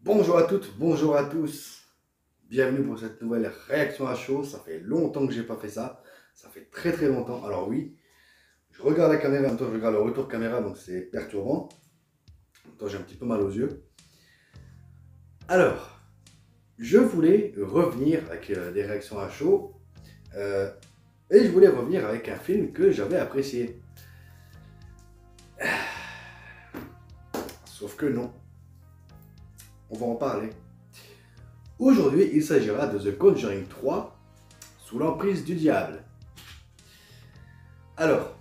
Bonjour à toutes, bonjour à tous. Bienvenue pour cette nouvelle réaction à chaud. Ça fait longtemps que j'ai pas fait ça. Ça fait très très longtemps. Alors oui, je regarde la caméra, en même temps je regarde le retour caméra, donc c'est perturbant. En même temps j'ai un petit peu mal aux yeux. Alors, je voulais revenir avec des réactions à chaud. euh, et je voulais revenir avec un film que j'avais apprécié. Sauf que non, on va en parler. Aujourd'hui, il s'agira de The Conjuring 3, sous l'emprise du diable. Alors,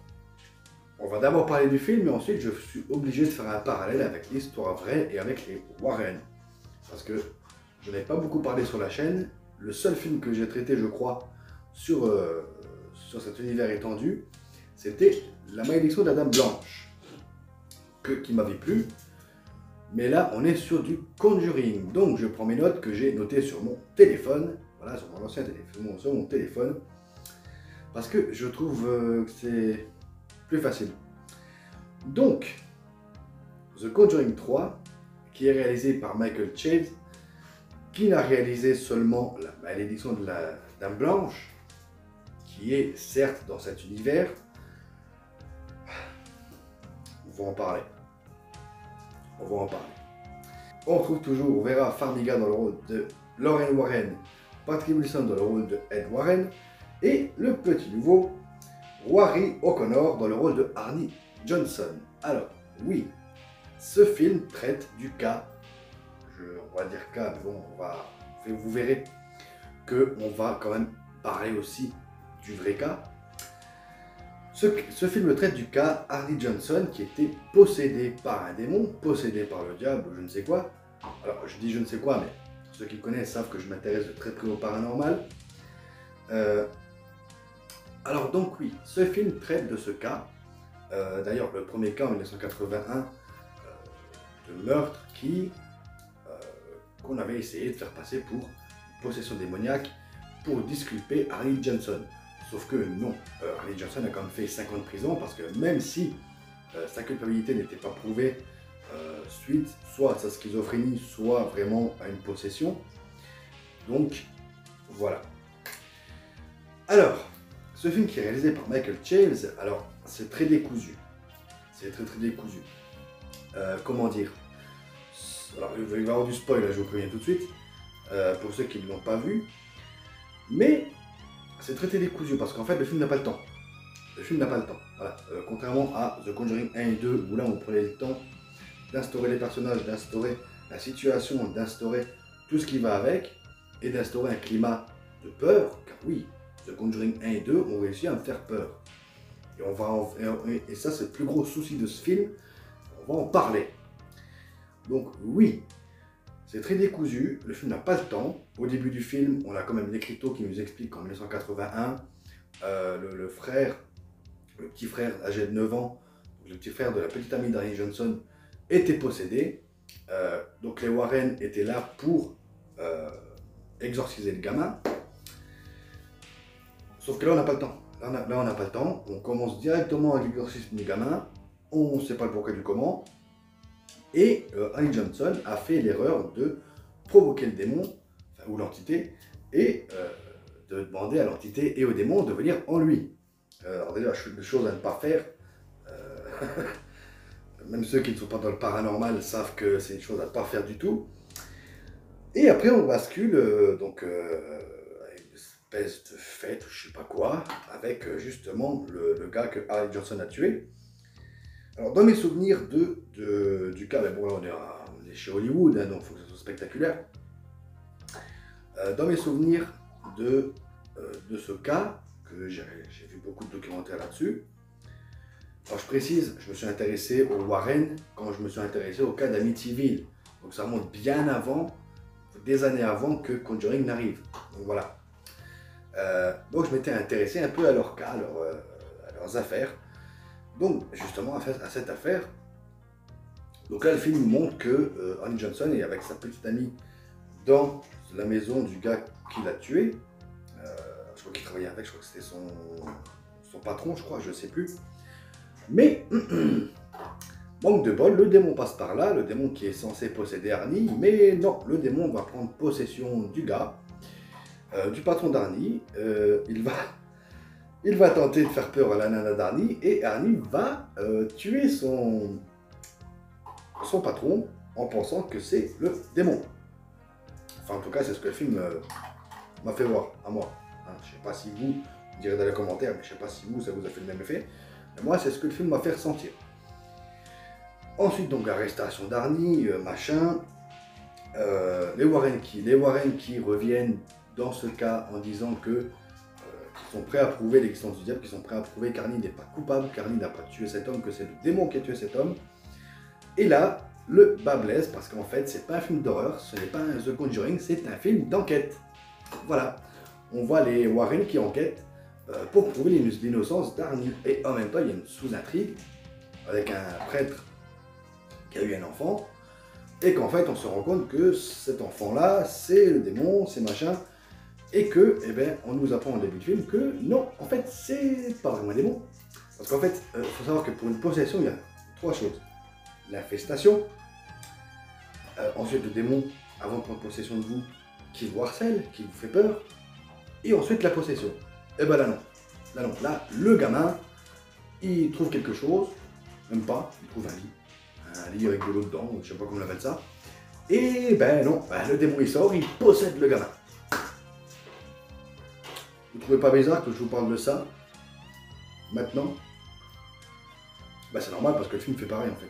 on va d'abord parler du film, mais ensuite je suis obligé de faire un parallèle avec l'histoire vraie et avec les Warren. Parce que je n'ai pas beaucoup parlé sur la chaîne. Le seul film que j'ai traité, je crois, sur cet univers étendu, c'était La malédiction de la Dame Blanche, qui m'avait plu. Mais là, on est sur du Conjuring. Donc, je prends mes notes que j'ai notées sur mon téléphone. Voilà, sur mon ancien téléphone, sur mon téléphone. Parce que je trouve que c'est plus facile. Donc, The Conjuring 3, qui est réalisé par Michael Chase, qui n'a réalisé seulement La malédiction de la Dame Blanche, qui est certes dans cet univers. On va en parler. On va en parler. On retrouve toujours Vera Farmiga dans le rôle de Lorraine Warren, Patrick Wilson dans le rôle de Ed Warren, et le petit nouveau, Rory O'Connor dans le rôle de Arnie Johnson. Alors, oui, ce film traite du cas, on va dire cas, mais bon, vous verrez qu'on va quand même parler aussi du vrai cas. Ce film traite du cas Arnie Johnson qui était possédé par un démon, possédé par le diable, je ne sais quoi. Alors je dis je ne sais quoi, mais ceux qui me connaissent savent que je m'intéresse de très près au paranormal. Alors donc oui, ce film traite de ce cas. D'ailleurs le premier cas en 1981 de meurtre qu'on avait essayé de faire passer pour une possession démoniaque pour disculper Arnie Johnson. Sauf que non, Arnie Johnson a quand même fait 5 ans de prison parce que même si sa culpabilité n'était pas prouvée suite soit à sa schizophrénie, soit vraiment à une possession. Donc voilà. Alors, ce film qui est réalisé par Michael Chase, alors c'est très décousu. C'est très très décousu. Comment dire? Alors il va y avoir du spoil, là, je vous préviens tout de suite, pour ceux qui ne l'ont pas vu. Mais c'est très décousu parce qu'en fait le film n'a pas le temps. Le film n'a pas le temps. Voilà. Contrairement à The Conjuring 1 et 2 où là on prenait le temps d'instaurer les personnages, d'instaurer la situation, d'instaurer tout ce qui va avec et d'instaurer un climat de peur. Car oui, The Conjuring 1 et 2 ont réussi à me faire peur. Et ça c'est le plus gros souci de ce film. On va en parler. Donc oui, c'est très décousu, le film n'a pas le temps. Au début du film, on a quand même l'écriteau qui nous explique qu'en 1981, le petit frère âgé de 9 ans, le petit frère de la petite amie d'Harry Johnson, était possédé. Donc les Warren étaient là pour exorciser le gamin. Sauf que là, on n'a pas le temps. Là, on n'a pas le temps. On commence directement avec l'exorcisme du gamin. On ne sait pas le pourquoi du comment. Et Harry Johnson a fait l'erreur de provoquer le démon, enfin, ou l'entité, et de demander à l'entité et au démon de venir en lui. Alors déjà, chose à ne pas faire. Même ceux qui ne sont pas dans le paranormal savent que c'est une chose à ne pas faire du tout. Et après, on bascule donc à une espèce de fête ou je sais pas quoi, avec justement le gars que Harry Johnson a tué. Alors, dans mes souvenirs du cas, ben bon, là, on est chez Hollywood, hein, donc il faut que ce soit spectaculaire. Dans mes souvenirs de ce cas, que j'ai vu beaucoup de documentaires là-dessus, alors je précise, je me suis intéressé aux Warren quand je me suis intéressé au cas d'Amityville. Donc ça remonte bien avant, des années avant que Conjuring n'arrive. Donc voilà. Donc je m'étais intéressé un peu à leur cas, à leurs affaires. Donc justement à cette affaire, donc là le film montre que Annie Johnson est avec sa petite amie dans la maison du gars qui l'a tué. Je crois qu'il travaillait avec, je crois que c'était son patron, je crois, je ne sais plus. Mais Manque de bol, le démon passe par là, le démon qui est censé posséder Arnie, mais non, le démon va prendre possession du gars, du patron d'Arnie. Il va tenter de faire peur à la nana d'Arnie, et Arnie va tuer son patron en pensant que c'est le démon. Enfin, en tout cas, c'est ce que le film m'a fait voir, à moi. Hein, je sais pas si vous direz dans les commentaires, mais je sais pas si vous, ça vous a fait le même effet. Mais moi, c'est ce que le film m'a fait ressentir. Ensuite, donc, arrestation d'Arnie, machin. Les Warren qui reviennent dans ce cas en disant que qu'ils sont prêts à prouver l'existence du diable, qu'ils sont prêts à prouver qu'Arnie n'est pas coupable, qu'Arnie n'a pas tué cet homme, que c'est le démon qui a tué cet homme. Et là, le bas blesse, parce qu'en fait, c'est pas un film d'horreur, ce n'est pas un The Conjuring, c'est un film d'enquête. Voilà. On voit les Warren qui enquêtent pour prouver l'innocence d'Arnie. Et en même temps, il y a une sous-intrigue avec un prêtre qui a eu un enfant, et qu'en fait, on se rend compte que cet enfant-là, c'est le démon, c'est machin, et que, eh ben, on nous apprend au début du film que non, en fait, c'est pas vraiment un démon. Parce qu'en fait, il faut savoir que pour une possession, il y a 3 choses. L'infestation, ensuite le démon, avant de prendre possession de vous, qui vous harcèle, qui vous fait peur, et ensuite la possession. Et ben là non. Là non. Là, le gamin, il trouve quelque chose, même pas, il trouve un lit avec de l'eau dedans, je sais pas comment on appelle ça. Et ben non, ben, le démon il sort, il possède le gamin. Vous trouvez pas bizarre que je vous parle de ça maintenant? Ben c'est normal parce que le film fait pareil en fait.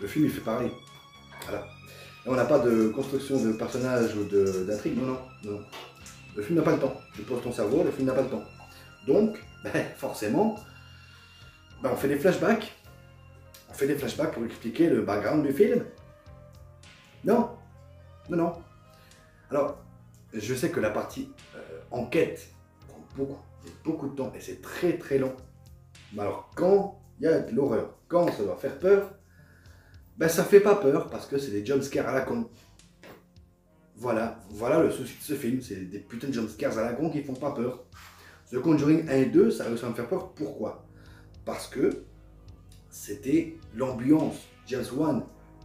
Le film il fait pareil. Voilà. Là, on n'a pas de construction de personnages ou d'intrigue, non, non, non. Le film n'a pas le temps. Tu poses ton cerveau, le film n'a pas le temps. Donc, ben, forcément, ben, on fait des flashbacks. On fait des flashbacks pour expliquer le background du film. Non, non, non. Alors, je sais que la partie enquête prend beaucoup de temps et c'est très très long. Mais alors, quand il y a de l'horreur, quand ça doit faire peur, ben ça fait pas peur parce que c'est des jumpscares à la con. Voilà le souci de ce film, c'est des putains de jumpscares à la con qui font pas peur. The Conjuring 1 et 2, ça a réussi à me faire peur. Pourquoi? Parce que c'était l'ambiance. James Wan,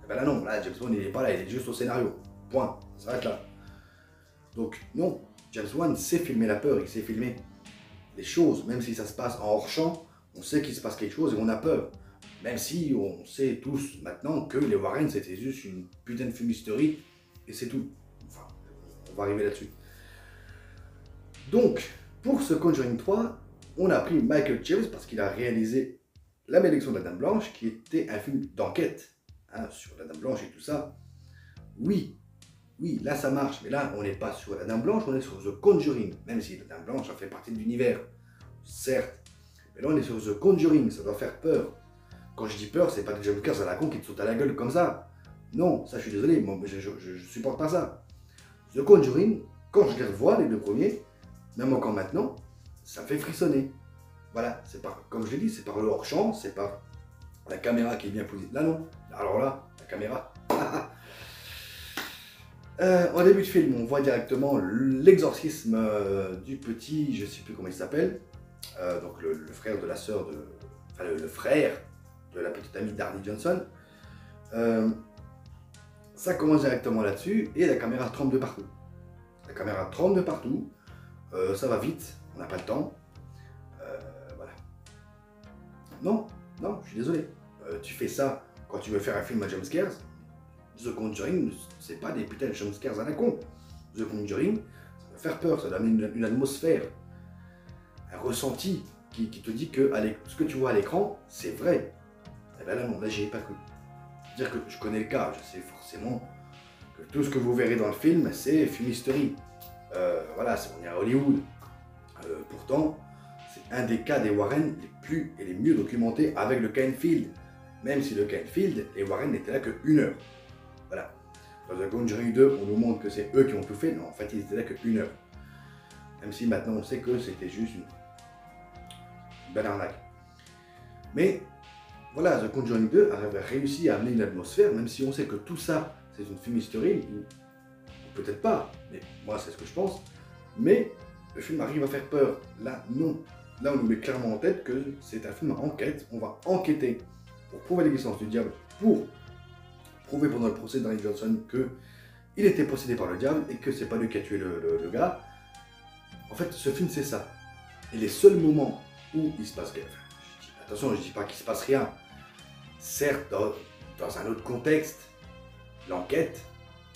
ben là non, là James Wan il est pas là, il est juste au scénario. Point, ça s'arrête là. Donc non, James Wan sait filmer la peur, il sait filmer les choses, même si ça se passe en hors-champ, on sait qu'il se passe quelque chose et on a peur. Même si on sait tous maintenant que les Warren c'était juste une putain de fumisterie et c'est tout. Enfin, on va arriver là-dessus. Donc, pour ce Conjuring 3, on a pris Michael Chase parce qu'il a réalisé La Malédiction de la Dame Blanche, qui était un film d'enquête hein, sur la Dame Blanche et tout ça. Oui, là ça marche, mais là on n'est pas sur la Dame Blanche, on est sur The Conjuring, même si la Dame Blanche ça fait partie de l'univers, certes. Mais là on est sur The Conjuring, ça doit faire peur. Quand je dis peur, c'est pas des jumpscares à la con qui te sautent à la gueule comme ça. Non, ça je suis désolé, moi je supporte pas ça. The Conjuring, quand je les revois, les 2 premiers, même encore maintenant, ça me fait frissonner. Voilà, c'est par, comme je l'ai dit, c'est par le hors-champ, c'est par la caméra qui est bien posée. Là non, alors là, la caméra. En début de film, on voit directement l'exorcisme du petit, je sais plus comment il s'appelle, donc le frère de la sœur de, enfin le frère de la petite amie d'Arnie Johnson. Ça commence directement là-dessus et la caméra tremble de partout. La caméra tremble de partout, ça va vite, on n'a pas le temps. Voilà. Non, je suis désolé. Tu fais ça quand tu veux faire un film à jumpscares. The Conjuring, c'est pas des putains de jumpscares à la con. The Conjuring, ça va faire peur, ça donne une atmosphère, un ressenti qui te dit que ce que tu vois à l'écran, c'est vrai. Et ben là non, là j'y ai pas cru. Dire que je connais le cas, je sais forcément que tout ce que vous verrez dans le film, c'est fumisterie. Voilà, on est à Hollywood. Pourtant, c'est un des cas des Warren les plus et les mieux documentés avec le cas Enfield. Même si le cas Enfield, les Warren n'étaient là que 1 heure. Voilà. Dans The Conjuring 2, on nous montre que c'est eux qui ont tout fait. Non, en fait, ils étaient là que 1 heure. Même si maintenant on sait que c'était juste une belle arnaque. Mais voilà, The Conjuring 2 avait réussi à amener une atmosphère, même si on sait que tout ça, c'est une fumisterie, ou peut-être pas, mais moi c'est ce que je pense. Mais le film arrive à faire peur. Là, non. Là, on nous met clairement en tête que c'est un film à enquête. On va enquêter pour prouver l'existence du diable, pour prouver pendant le procès de Dwayne Johnson qu'il était possédé par le diable et que c'est pas lui qui a tué le gars. En fait, ce film, c'est ça. Et les seuls moments où il se passe... Attention, je dis pas qu'il se passe rien. Certes, dans un autre contexte, l'enquête,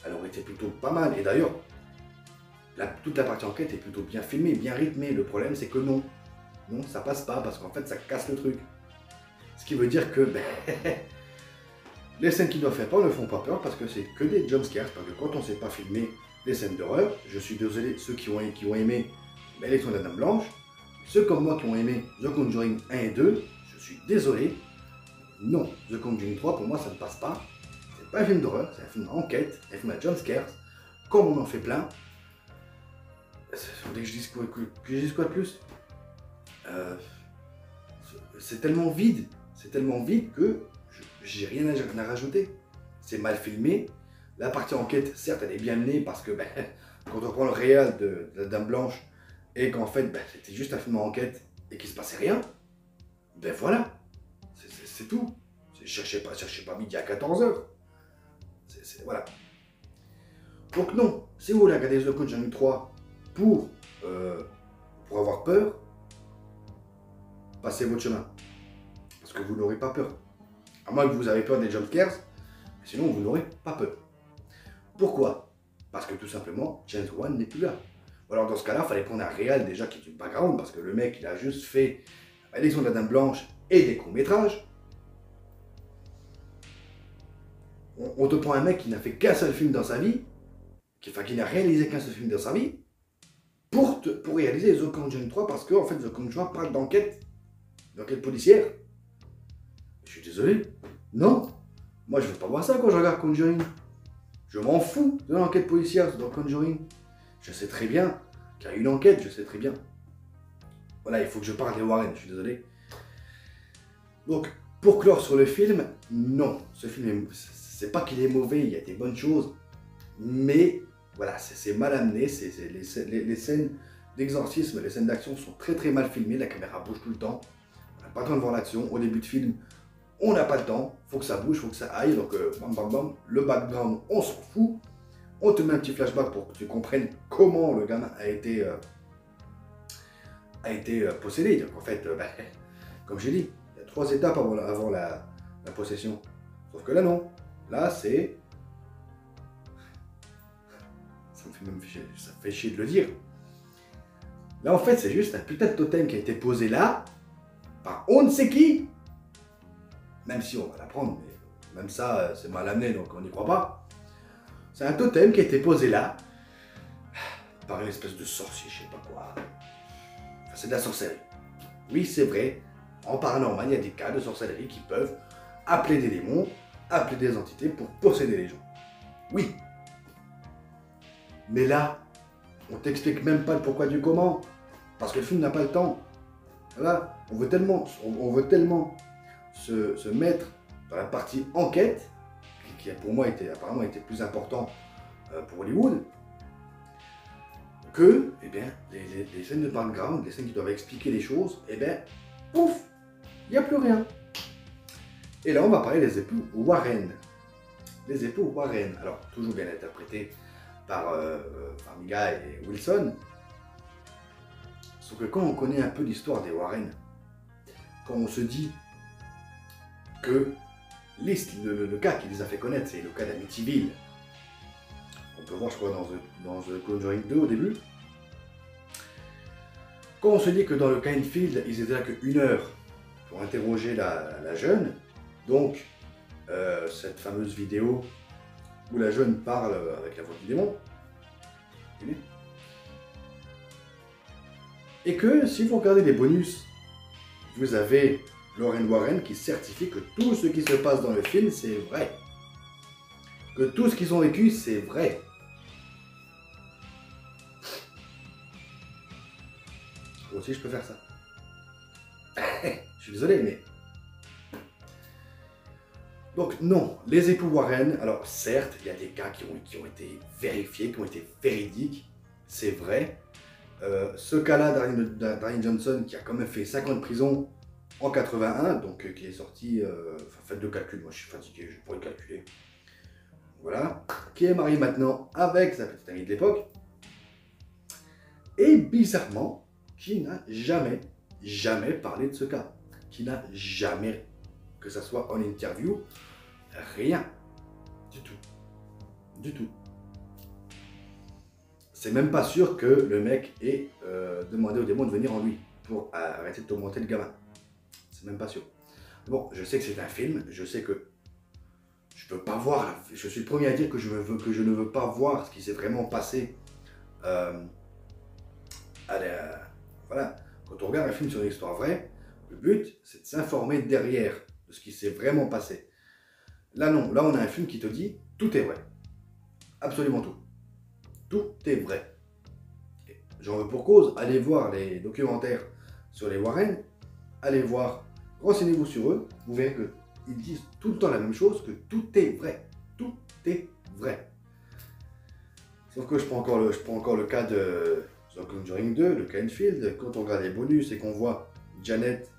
elle aurait été plutôt pas mal. Et d'ailleurs, toute la partie enquête est plutôt bien filmée, bien rythmée. Le problème, c'est que non. Non, ça passe pas parce qu'en fait, ça casse le truc. Ce qui veut dire que les scènes qui doivent faire peur ne font pas peur parce que c'est que des jumpscares. Parce que quand on ne sait pas filmer les scènes d'horreur, je suis désolé, ceux qui ont aimé l'élection de la Dame Blanche, ceux comme moi qui ont aimé The Conjuring 1 et 2, je suis désolé. Non, The Conjuring 3, pour moi, ça ne passe pas. C'est pas un film d'horreur, c'est un film d'enquête, un film à jumpscares, comme on en fait plein. Vous voulez que je dise quoi de plus? C'est tellement vide que j'ai rien à rajouter. C'est mal filmé. La partie enquête, certes, elle est bien menée parce que quand on prend le réel de la Dame Blanche et qu'en fait c'était juste un film enquête et qu'il se passait rien, voilà, c'est tout. Cherchez pas midi à 14h. Voilà. Donc non, si vous voulez regarder The Conjuring 3 pour avoir peur, passez votre chemin. Parce que vous n'aurez pas peur. À moins que vous avez peur des jumpscares, sinon vous n'aurez pas peur. Pourquoi? Parce que tout simplement, James Wan n'est plus là. Ou alors dans ce cas-là, il fallait prendre un réal déjà qui est du background, parce que le mec, il a juste fait l'élection de la Dame Blanche et des courts-métrages. On te prend un mec qui n'a fait qu'un seul film dans sa vie, qui n'a réalisé qu'un seul film dans sa vie, pour réaliser The Conjuring 3, parce que en fait, The Conjuring 3 parle d'enquête policière. Je suis désolé. Non. Moi, je veux pas voir ça quand je regarde Conjuring. Je m'en fous de l'enquête policière dans Conjuring. Je sais très bien qu'il y a une enquête, je sais très bien. Voilà, il faut que je parle des Warren, je suis désolé. Donc, pour clore sur le film, non. Ce film, c'est pas qu'il est mauvais, il y a des bonnes choses. Mais, voilà, c'est mal amené. Les scènes d'exorcisme, les scènes d'action sont très très mal filmées. La caméra bouge tout le temps. On n'a pas le temps de voir l'action. Au début de film, on n'a pas le temps, faut que ça bouge, faut que ça aille, donc bam bam bam, le background, on s'en fout. On te met un petit flashback pour que tu comprennes comment le gamin a été possédé. Donc en fait, comme j'ai dit, il y a 3 étapes avant la possession. Sauf que là non, là c'est... Ça me fait même chier, ça fait chier de le dire. Là en fait c'est juste un putain de totem qui a été posé là, par on ne sait qui. Même si on va l'apprendre, mais même ça, c'est mal amené, donc on n'y croit pas. C'est un totem qui a été posé là, par une espèce de sorcier, je sais pas quoi. Enfin, c'est de la sorcellerie. Oui, c'est vrai, en paranormal, il y a des cas de sorcellerie qui peuvent appeler des démons, appeler des entités pour posséder les gens. Oui. Mais là, on t'explique même pas le pourquoi du comment, parce que le film n'a pas le temps. Voilà, on veut tellement se mettre dans la partie enquête, qui pour moi apparemment était plus important pour Hollywood, que les scènes de background, les scènes qui doivent expliquer les choses, pouf, il n'y a plus rien. Et là on va parler des époux Warren. Les époux Warren, alors toujours bien interprétés par Farmiga et Wilson, sauf que quand on connaît un peu l'histoire des Warren, quand on se dit que le cas qui les a fait connaître, c'est le cas d'Amityville. On peut voir, je crois, dans The Conjuring 2 au début. Quand on se dit que dans le cas Enfield, ils étaient là que 1 heure pour interroger la jeune, donc cette fameuse vidéo où la jeune parle avec la voix du démon, et que si vous regardez les bonus, vous avez Lorraine Warren qui certifie que tout ce qui se passe dans le film, c'est vrai. Que tout ce qu'ils ont vécu, c'est vrai. Moi aussi, je peux faire ça. Je suis désolé, mais... Donc non, les époux Warren, alors certes, il y a des cas qui ont été vérifiés, qui ont été véridiques, c'est vrai. Ce cas-là, Dwayne Johnson, qui a quand même fait 5 ans de prison, en 81, donc qui est sorti, faites le calcul, moi je suis fatigué, je pourrais le calculer. Voilà, qui est marié maintenant avec sa petite amie de l'époque, et bizarrement, qui n'a jamais parlé de ce cas, qui n'a jamais, que ça soit en interview, rien, du tout. C'est même pas sûr que le mec ait demandé au démon de venir en lui pour arrêter de tourmenter le gamin. C'est même pas sûr. Bon, je sais que c'est un film, je sais que je peux pas voir, je suis le premier à dire que je ne veux pas voir ce qui s'est vraiment passé. Voilà, quand on regarde un film sur une histoire vraie, le but c'est de s'informer derrière de ce qui s'est vraiment passé. Là non, là on a un film qui te dit tout est vrai. Absolument tout. Tout est vrai. J'en veux pour cause, allez voir les documentaires sur les Warren, allez voir, renseignez-vous sur eux, vous verrez qu'ils disent tout le temps la même chose, que tout est vrai. Tout est vrai. Sauf que je prends encore le cas de The Conjuring 2, de Kenfield, quand on regarde les bonus et qu'on voit Janet,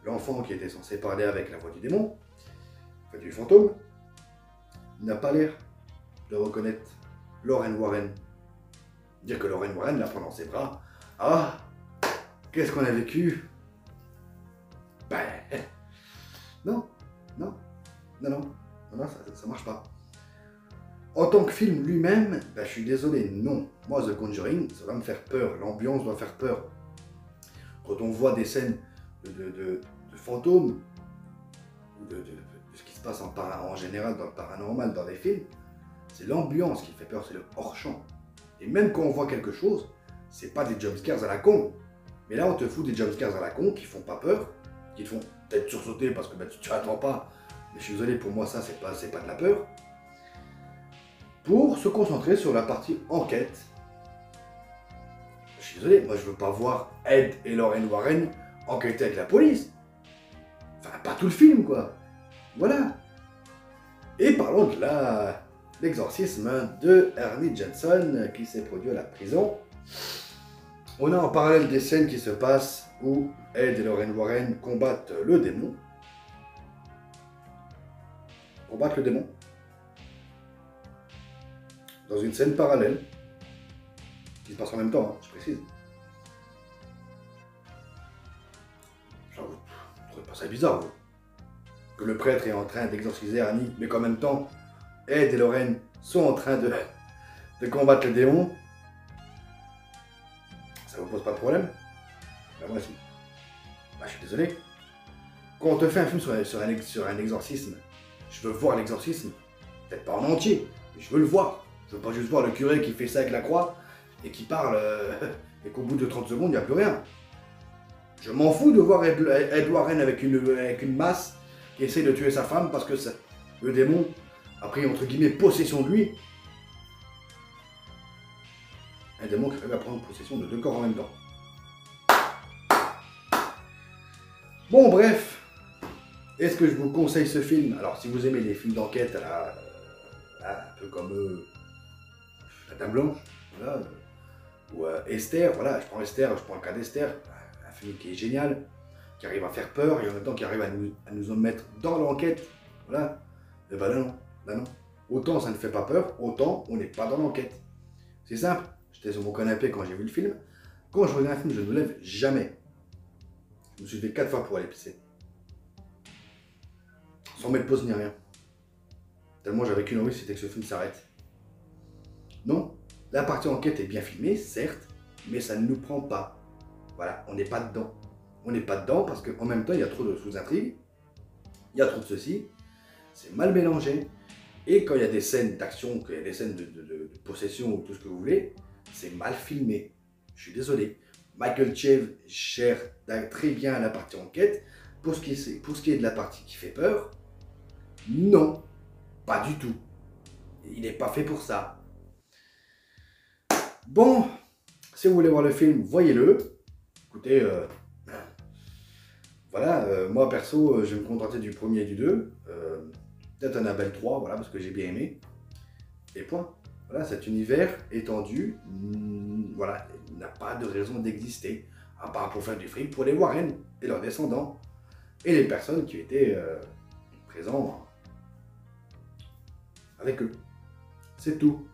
l'enfant qui était censé parler avec la voix du démon, enfin du fantôme, n'a pas l'air de reconnaître Lorraine Warren. Dire que Lorraine Warren la prend dans ses bras. Ah, qu'est-ce qu'on a vécu? Ben, non, ça marche pas. En tant que film lui-même, ben, je suis désolé, non. Moi, The Conjuring, ça va me faire peur, l'ambiance doit faire peur. Quand on voit des scènes de fantômes, ou de ce qui se passe en général dans le paranormal, dans les films, c'est l'ambiance qui fait peur, c'est le hors-champ. Et même quand on voit quelque chose, c'est pas des jumpscares à la con. Mais là, on te fout des jumpscares à la con qui font pas peur, qui te font peut-être sursauter parce que ben, tu t'attends pas. Mais je suis désolé, pour moi, ça, c'est pas de la peur. Pour se concentrer sur la partie enquête. Je suis désolé, moi, je veux pas voir Ed et Lorraine Warren enquêter avec la police. Enfin, pas tout le film, quoi. Voilà. Et parlons de l'exorcisme de Ernie Johnson qui s'est produit à la prison. On a en parallèle des scènes qui se passent où Ed et Lorraine Warren combattent le démon. Combattent le démon. Dans une scène parallèle. Qui se passe en même temps, hein, je précise. Genre, vous trouvez pas ça bizarre, vous? Que le prêtre est en train d'exorciser Ernie, mais qu'en même temps, Ed et Lorraine sont en train de combattre le démon. Ça vous pose pas de problème? Ben moi si. Ben, je suis désolé. Quand on te fait un film sur un exorcisme, je veux voir l'exorcisme. Peut-être pas en entier, mais je veux le voir. Je veux pas juste voir le curé qui fait ça avec la croix et qui parle et qu'au bout de 30 secondes, il n'y a plus rien. Je m'en fous de voir Ed Warren avec une masse qui essaie de tuer sa femme parce que le démon a pris entre guillemets possession de lui. Un démon qui va prendre possession de deux corps en même temps. Bon, bref. Est-ce que je vous conseille ce film? Alors, si vous aimez les films d'enquête, un peu comme La Dame Blanche, voilà, ou Esther, voilà, je prends le cas d'Esther, un film qui est génial, qui arrive à faire peur et en même temps qui arrive à nous en mettre dans l'enquête, voilà. Et ben là non. Autant ça ne fait pas peur, autant on n'est pas dans l'enquête. C'est simple. J'étais sur mon canapé quand j'ai vu le film. Quand je regarde un film, je ne me lève jamais. Je me suis fait 4 fois pour aller pisser. Sans mettre pause ni rien. Tellement j'avais qu'une envie, c'était que ce film s'arrête. Non, la partie enquête est bien filmée, certes, mais ça ne nous prend pas. Voilà, on n'est pas dedans. On n'est pas dedans parce qu'en même temps, il y a trop de sous-intrigues. Il y a trop de ceci. C'est mal mélangé. Et quand il y a des scènes d'action, quand il y a des scènes de possession ou tout ce que vous voulez, c'est mal filmé. Je suis désolé. Michael Chave gère très bien la partie enquête. Pour ce qui est de la partie qui fait peur, non, pas du tout. Il n'est pas fait pour ça. Bon, si vous voulez voir le film, voyez-le. Écoutez, voilà, moi perso, je vais me contenter du premier et du 2. Peut-être Annabelle 3, voilà, parce que j'ai bien aimé. Et point. Voilà, cet univers étendu, voilà, n'a pas de raison d'exister, à part pour faire du fric pour les Warren et leurs descendants. et les personnes qui étaient présentes avec eux. C'est tout.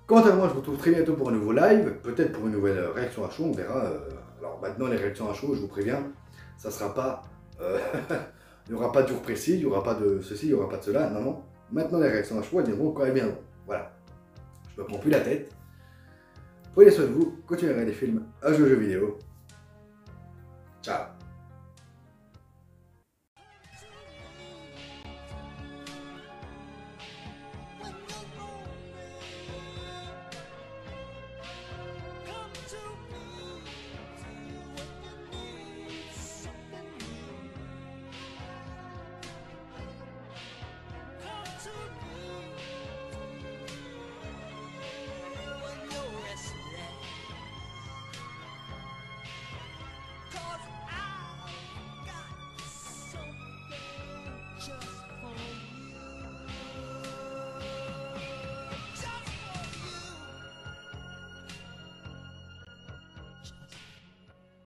Quant à moi, je vous retrouve très bientôt pour un nouveau live, peut-être pour une nouvelle réaction à chaud, on verra. Alors maintenant, les réactions à chaud, je vous préviens, ça sera pas... il n'y aura pas de jour précis, il n'y aura pas de ceci, il n'y aura pas de cela, non, non. Maintenant, les réactions à chaud, elles viendront quand elles viendront. Voilà. Je ne me prends plus la tête. Prenez soin de vous, continuez à regarder des films, à jouer aux jeux vidéo. Ciao.